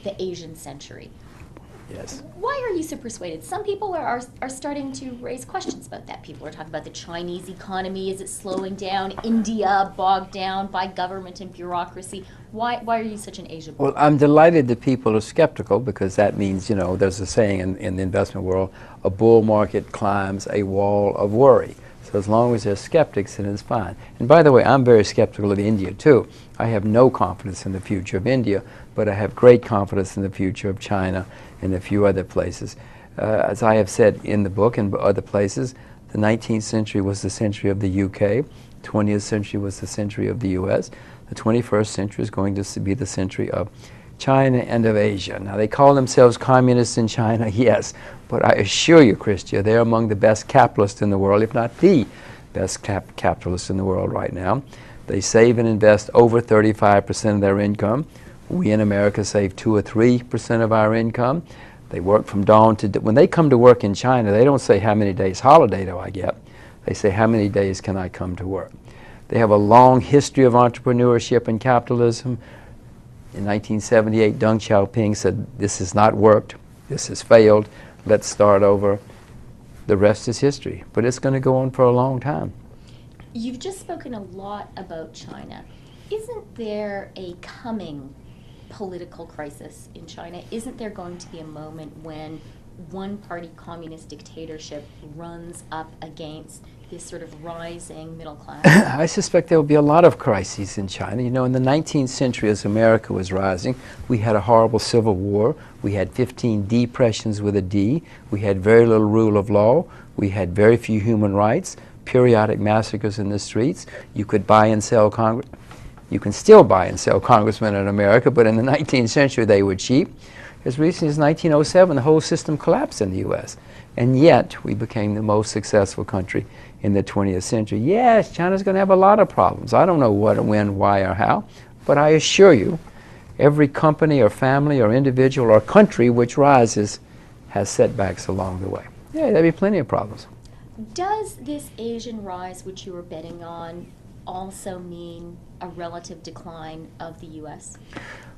the Asian century. Yes. Why are you so persuaded? Some people are starting to raise questions about that. People are talking about the Chinese economy. Is it slowing down? India bogged down by government and bureaucracy. Why are you such an Asia bull? Well, I'm delighted that people are skeptical, because that means, you know, there's a saying in the investment world, a bull market climbs a wall of worry. So as long as there's skeptics, then it's fine. And by the way, I'm very skeptical of India too. I have no confidence in the future of India, but I have great confidence in the future of China and a few other places. As I have said in the book and other places, the 19th century was the century of the UK, 20th century was the century of the US, the 21st century is going to be the century of China and of Asia. Now, they call themselves communists in China, yes, but I assure you, Christia, they're among the best capitalists in the world, if not the best capitalists in the world right now. They save and invest over 35% of their income. We in America save 2 or 3% of our income. They work from dawn to when they come to work in China, they don't say how many days holiday do I get. They say how many days can I come to work. They have a long history of entrepreneurship and capitalism. In 1978, Deng Xiaoping said, this has not worked, this has failed, let's start over. The rest is history, but it's going to go on for a long time. You've just spoken a lot about China. Isn't there a coming political crisis in China? Isn't there going to be a moment when one-party communist dictatorship runs up against this sort of rising middle class? I suspect there will be a lot of crises in China. You know, in the 19th century, as America was rising, we had a horrible civil war. We had 15 depressions with a D. We had very little rule of law. We had very few human rights, periodic massacres in the streets. You could buy and sell Congress. You can still buy and sell congressmen in America, but in the 19th century they were cheap. As recently as 1907, the whole system collapsed in the U.S. And yet, we became the most successful country in the 20th century. Yes, China's going to have a lot of problems. I don't know what, when, why, or how, but I assure you, every company or family or individual or country which rises has setbacks along the way. Yeah, there'll be plenty of problems. Does this Asian rise, which you were betting on, also mean a relative decline of the U.S.?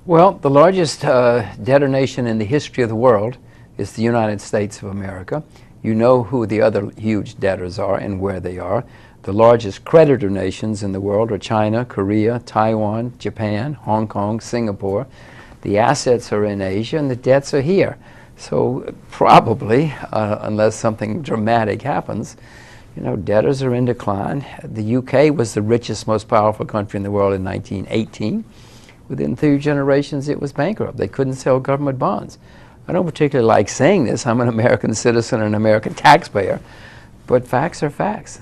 Well, the largest debtor nation in the history of the world is the United States of America. You know who the other huge debtors are and where they are. The largest creditor nations in the world are China, Korea, Taiwan, Japan, Hong Kong, Singapore. The assets are in Asia and the debts are here. So probably, unless something dramatic happens, you know, debtors are in decline. The UK was the richest, most powerful country in the world in 1918. Within 3 generations, it was bankrupt. They couldn't sell government bonds. I don't particularly like saying this. I'm an American citizen and an American taxpayer, but facts are facts.